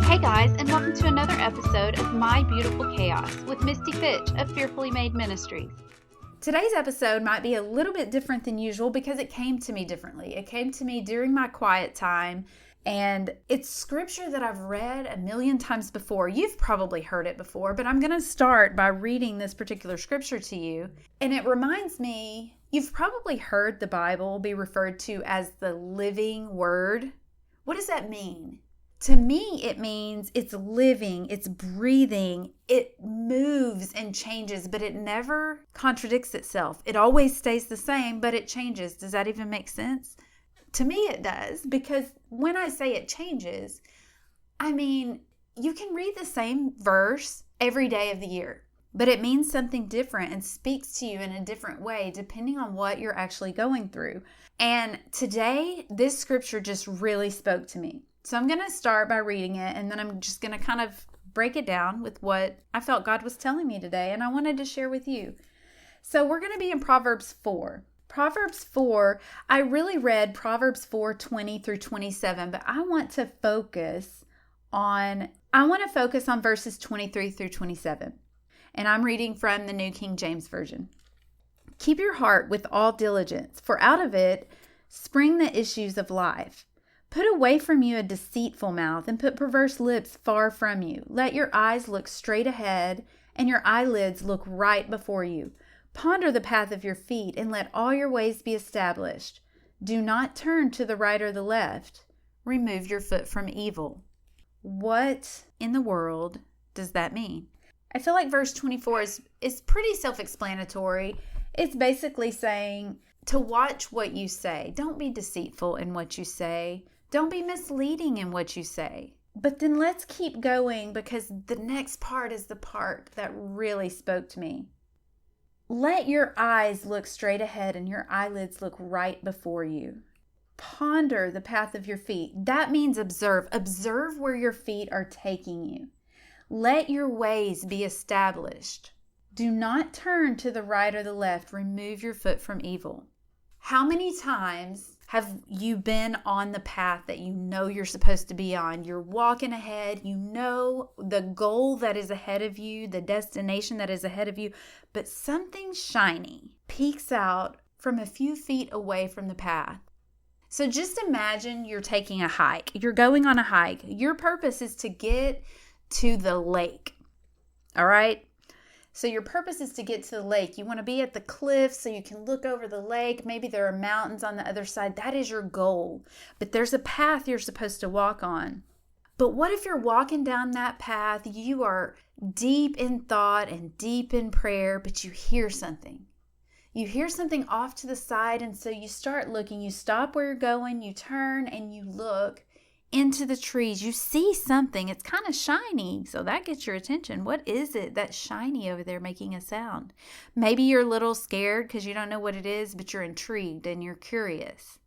Hey guys, and welcome to another episode of My Beautiful Chaos with Misty Fitch of Fearfully Made Ministries. Today's episode might be a little bit different than usual because it came to me differently. It came to me during my quiet time, and it's scripture that I've read a million times before. You've probably heard it before, but I'm going to start by reading this particular scripture to you. And it reminds me, you've probably heard the Bible be referred to as the living word. What does that mean? To me, it means it's living, it's breathing, it moves and changes, but it never contradicts itself. It always stays the same, but it changes. Does that even make sense? To me, it does, because when I say it changes, I mean, you can read the same verse every day of the year, but it means something different and speaks to you in a different way depending on what you're actually going through. And today, this scripture just really spoke to me. So I'm going to start by reading it, and then I'm just going to kind of break it down with what I felt God was telling me today, and I wanted to share with you. So we're going to be in Proverbs 4. Proverbs 4, I really read Proverbs 4:20 through 27, but I want to focus on verses 23 through 27. And I'm reading from the New King James Version. Keep your heart with all diligence, for out of it spring the issues of life. Put away from you a deceitful mouth and put perverse lips far from you. Let your eyes look straight ahead and your eyelids look right before you. Ponder the path of your feet and let all your ways be established. Do not turn to the right or the left. Remove your foot from evil. What in the world does that mean? I feel like verse 24 is pretty self-explanatory. It's basically saying to watch what you say. Don't be deceitful in what you say. Don't be misleading in what you say. But then let's keep going because the next part is the part that really spoke to me. Let your eyes look straight ahead and your eyelids look right before you. Ponder the path of your feet. That means observe. Observe where your feet are taking you. Let your ways be established. Do not turn to the right or the left. Remove your foot from evil. How many times have you been on the path that you know you're supposed to be on? You're walking ahead. You know the goal that is ahead of you, the destination that is ahead of you, but something shiny peeks out from a few feet away from the path. So just imagine you're taking a hike. You're going on a hike. Your purpose is to get to the lake. All right? So your purpose is to get to the lake. You want to be at the cliff so you can look over the lake. Maybe there are mountains on the other side. That is your goal. But there's a path you're supposed to walk on. But what if you're walking down that path, you are deep in thought and deep in prayer, but you hear something. You hear something off to the side, and so you start looking. You stop where you're going, you turn, and you look into the trees. You see something. It's kind of shiny, so that gets your attention. What is it that's shiny over there making a sound? Maybe you're a little scared because you don't know what it is, but you're intrigued and you're curious.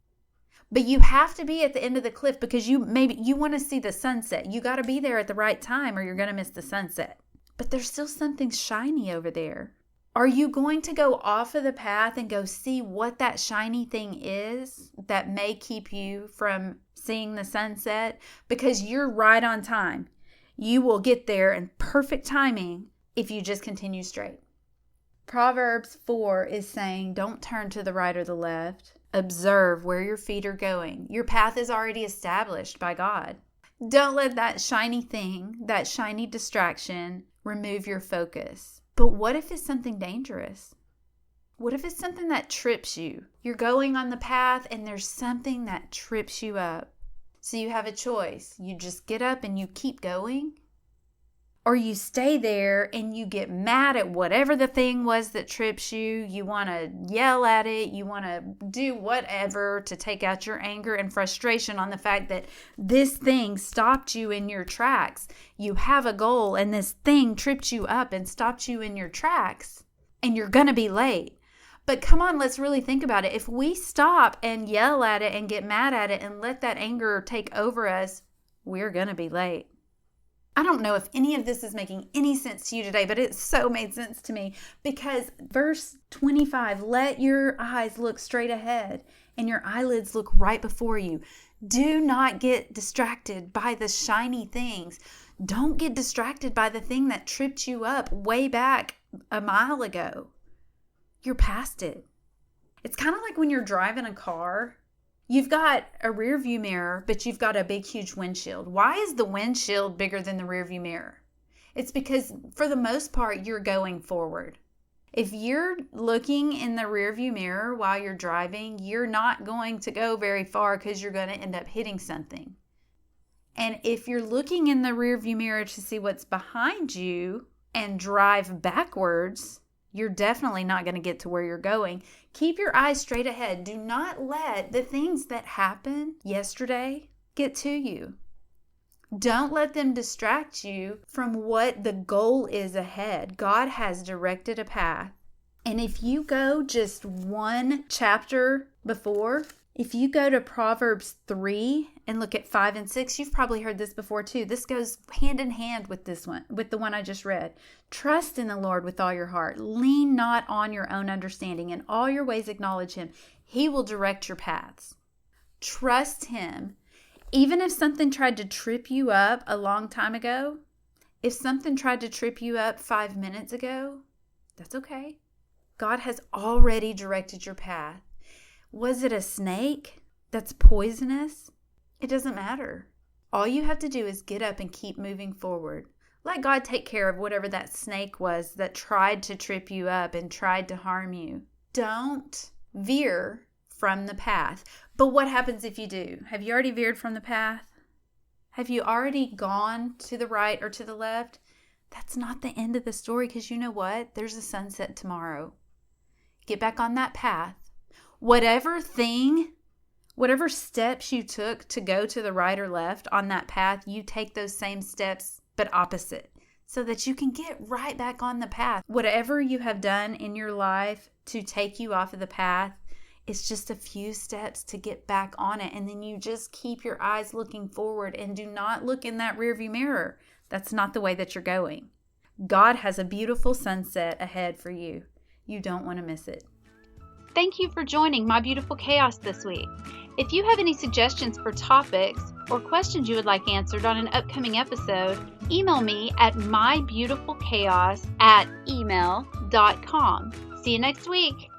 But you have to be at the end of the cliff because you want to see the sunset. You got to be there at the right time or you're going to miss the sunset. But there's still something shiny over there. Are you going to go off of the path and go see what that shiny thing is that may keep you from seeing the sunset? Because you're right on time. You will get there in perfect timing if you just continue straight. Proverbs 4 is saying, don't turn to the right or the left. Observe where your feet are going. Your path is already established by God. Don't let that shiny thing, that shiny distraction, remove your focus. But what if it's something dangerous? What if it's something that trips you? You're going on the path and there's something that trips you up. So you have a choice. You just get up and you keep going. Or you stay there and you get mad at whatever the thing was that trips you. You want to yell at it. You want to do whatever to take out your anger and frustration on the fact that this thing stopped you in your tracks. You have a goal and this thing tripped you up and stopped you in your tracks. And you're going to be late. But come on, let's really think about it. If we stop and yell at it and get mad at it and let that anger take over us, we're going to be late. I don't know if any of this is making any sense to you today, but it so made sense to me because verse 25, let your eyes look straight ahead and your eyelids look right before you. Do not get distracted by the shiny things. Don't get distracted by the thing that tripped you up way back a mile ago. You're past it. It's kind of like when you're driving a car. You've got a rear view mirror, but you've got a big, huge windshield. Why is the windshield bigger than the rear view mirror? It's because for the most part, you're going forward. If you're looking in the rear view mirror while you're driving, you're not going to go very far because you're going to end up hitting something. And if you're looking in the rear view mirror to see what's behind you and drive backwards, you're definitely not going to get to where you're going. Keep your eyes straight ahead. Do not let the things that happened yesterday get to you. Don't let them distract you from what the goal is ahead. God has directed a path. And if you go just one chapter before, if you go to Proverbs 3 and look at 5 and 6, you've probably heard this before too. This goes hand in hand with this one, with the one I just read. Trust in the Lord with all your heart. Lean not on your own understanding. In all your ways acknowledge Him. He will direct your paths. Trust Him. Even if something tried to trip you up a long time ago, if something tried to trip you up 5 minutes ago, that's okay. God has already directed your path. Was it a snake that's poisonous? It doesn't matter. All you have to do is get up and keep moving forward. Let God take care of whatever that snake was that tried to trip you up and tried to harm you. Don't veer from the path. But what happens if you do? Have you already veered from the path? Have you already gone to the right or to the left? That's not the end of the story, because you know what? There's a sunset tomorrow. Get back on that path. Whatever steps you took to go to the right or left on that path, you take those same steps, but opposite, so that you can get right back on the path. Whatever you have done in your life to take you off of the path, it's just a few steps to get back on it. And then you just keep your eyes looking forward and do not look in that rearview mirror. That's not the way that you're going. God has a beautiful sunset ahead for you. You don't want to miss it. Thank you for joining My Beautiful Chaos this week. If you have any suggestions for topics or questions you would like answered on an upcoming episode, email me at mybeautifulchaos@email.com. See you next week.